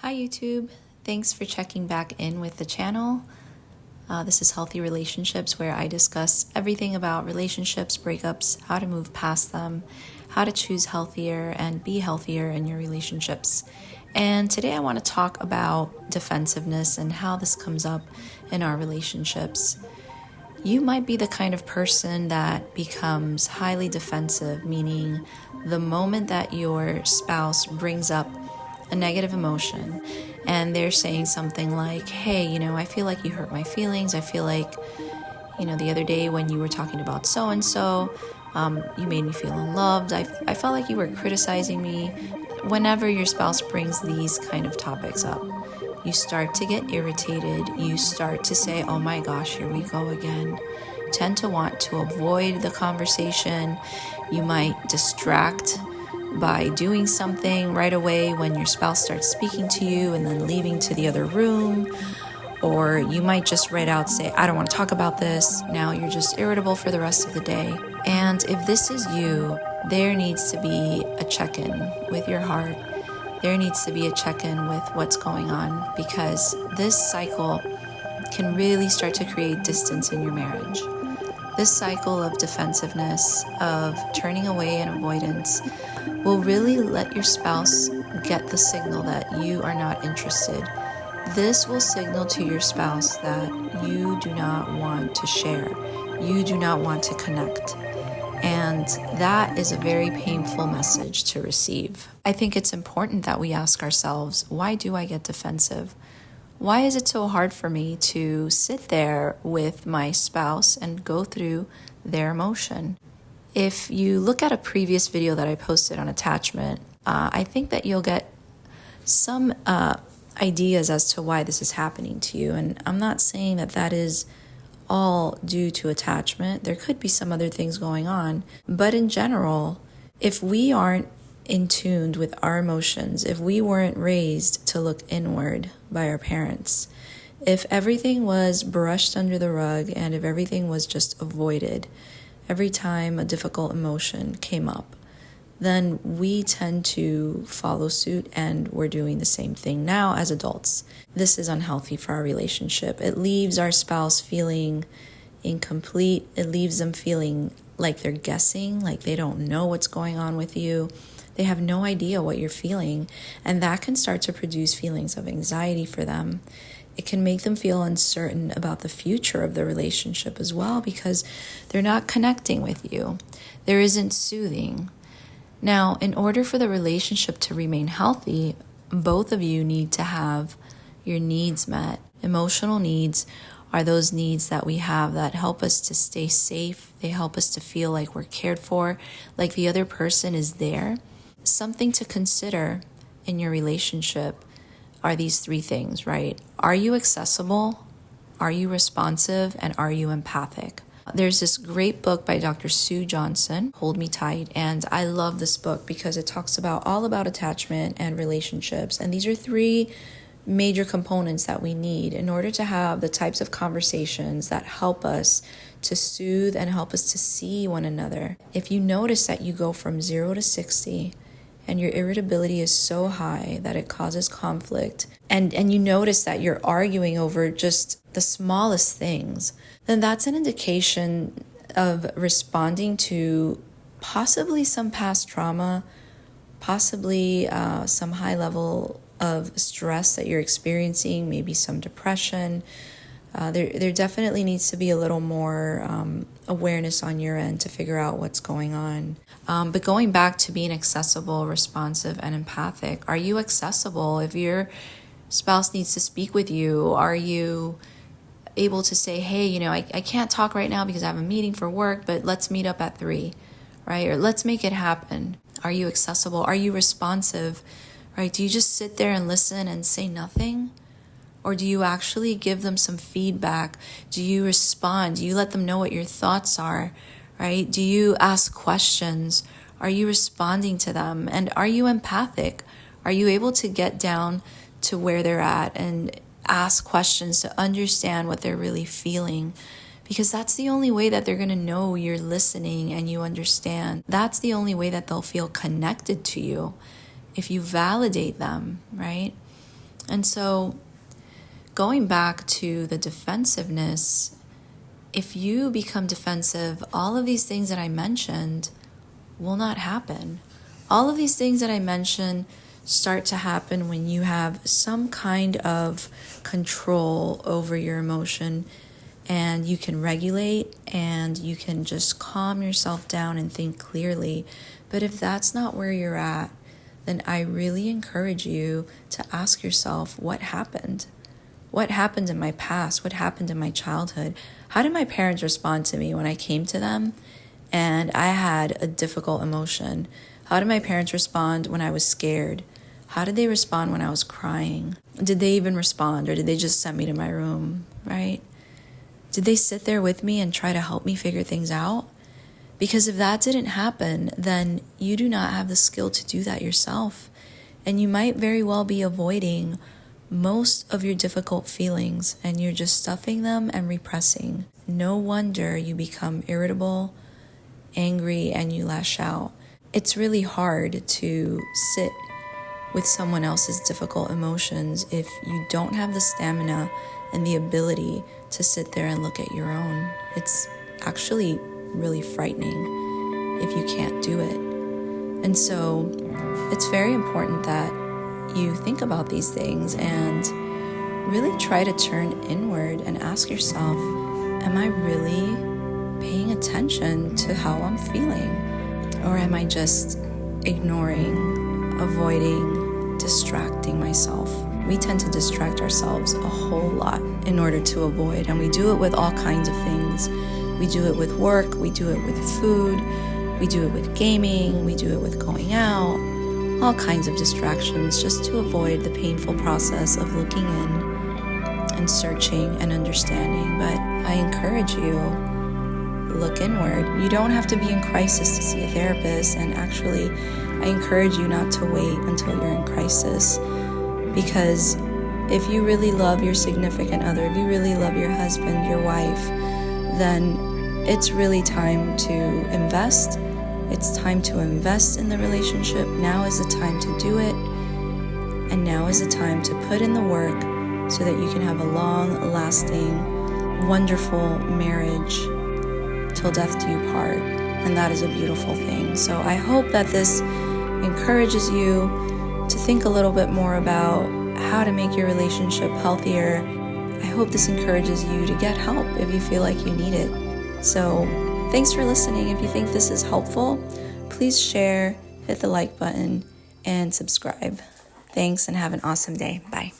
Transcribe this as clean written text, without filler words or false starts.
Hi YouTube, thanks for checking back in with the channel. This is Healthy Relationships, where I discuss everything about relationships, breakups, how to move past them, how to choose healthier and be healthier in your relationships. And today I want to talk about defensiveness and how this comes up in our relationships. You might be the kind of person that becomes highly defensive, meaning the moment that your spouse brings up a negative emotion and they're saying something like, hey, I feel like you hurt my feelings. I feel like, the other day when you were talking about so-and-so, you made me feel unloved. I felt like you were criticizing me. Whenever your spouse brings these kind of topics up, you start to get irritated. You start to say, oh my gosh, here we go again. You tend to want to avoid the conversation. You might distract by doing something right away when your spouse starts speaking to you and then leaving to the other room. Or you might just right out say, I don't want to talk about this. Now you're just irritable for the rest of the day. And if this is you, there needs to be a check-in with your heart. There needs to be a check-in with what's going on, because this cycle can really start to create distance in your marriage. This cycle of defensiveness, of turning away and avoidance, will really let your spouse get the signal that you are not interested. This will signal to your spouse that you do not want to share. You do not want to connect. And that is a very painful message to receive. I think it's important that we ask ourselves, why do I get defensive? Why is it so hard for me to sit there with my spouse and go through their emotion? If you look at a previous video that I posted on attachment, I think that you'll get some ideas as to why this is happening to you. And I'm not saying that that is all due to attachment. There could be some other things going on. But in general, if we aren't in tune with our emotions, if we weren't raised to look inward by our parents, if everything was brushed under the rug and if everything was just avoided every time a difficult emotion came up, then we tend to follow suit, and we're doing the same thing now as adults. This is unhealthy for our relationship. It leaves our spouse feeling incomplete. It leaves them feeling like they're guessing, like they don't know what's going on with you. They have no idea what you're feeling, and that can start to produce feelings of anxiety for them. It can make them feel uncertain about the future of the relationship as well, because they're not connecting with you. There isn't soothing. Now, in order for the relationship to remain healthy, both of you need to have your needs met. Emotional needs are those needs that we have that help us to stay safe. They help us to feel like we're cared for, like the other person is there. Something to consider in your relationship are these three things, right? Are you accessible? Are you responsive? And are you empathic? There's this great book by Dr. Sue Johnson, Hold Me Tight, and I love this book because it talks all about attachment and relationships. And these are three major components that we need in order to have the types of conversations that help us to soothe and help us to see one another. If you notice that you go from 0 to 60, and your irritability is so high that it causes conflict, and you notice that you're arguing over just the smallest things, then that's an indication of responding to possibly some past trauma, possibly some high level of stress that you're experiencing, maybe some depression. There definitely needs to be a little more awareness on your end to figure out what's going on. But going back to being accessible, responsive, and empathic, are you accessible? If your spouse needs to speak with you, are you able to say, hey, I can't talk right now because I have a meeting for work, but let's meet up at 3, right? Or let's make it happen. Are you accessible? Are you responsive, right? Do you just sit there and listen and say nothing? Or do you actually give them some feedback? Do you respond? Do you let them know what your thoughts are, right? Do you ask questions? Are you responding to them? And are you empathic? Are you able to get down to where they're at and ask questions to understand what they're really feeling? Because that's the only way that they're going to know you're listening and you understand. That's the only way that they'll feel connected to you, if you validate them, right? And so going back to the defensiveness, if you become defensive, all of these things that I mentioned will not happen. All of these things that I mentioned start to happen when you have some kind of control over your emotion, and you can regulate and you can just calm yourself down and think clearly. But if that's not where you're at, then I really encourage you to ask yourself, what happened? What happened in my past? What happened in my childhood? How did my parents respond to me when I came to them and I had a difficult emotion? How did my parents respond when I was scared? How did they respond when I was crying? Did they even respond, or did they just send me to my room, right? Did they sit there with me and try to help me figure things out? Because if that didn't happen, then you do not have the skill to do that yourself. And you might very well be avoiding most of your difficult feelings, and you're just stuffing them and repressing. No wonder you become irritable, angry, and you lash out. It's really hard to sit with someone else's difficult emotions if you don't have the stamina and the ability to sit there and look at your own. It's actually really frightening if you can't do it. And so it's very important that you think about these things and really try to turn inward and ask yourself, am I really paying attention to how I'm feeling? Or am I just ignoring, avoiding, distracting myself? We tend to distract ourselves a whole lot in order to avoid, and we do it with all kinds of things. We do it with work, we do it with food, we do it with gaming, we do it with going out, all kinds of distractions just to avoid the painful process of looking in and searching and understanding. But I encourage you, look inward. You don't have to be in crisis to see a therapist, and actually I encourage you not to wait until you're in crisis, because if you really love your significant other, if you really love your husband, your wife, then it's really time to invest. It's time to invest in the relationship. Now is the time to do it, and now is the time to put in the work so that you can have a long-lasting, wonderful marriage till death do you part. And that is a beautiful thing. So I hope that this encourages you to think a little bit more about how to make your relationship healthier. I hope this encourages you to get help if you feel like you need it. So thanks for listening. If you think this is helpful, please share, hit the like button, and subscribe. Thanks, and have an awesome day. Bye.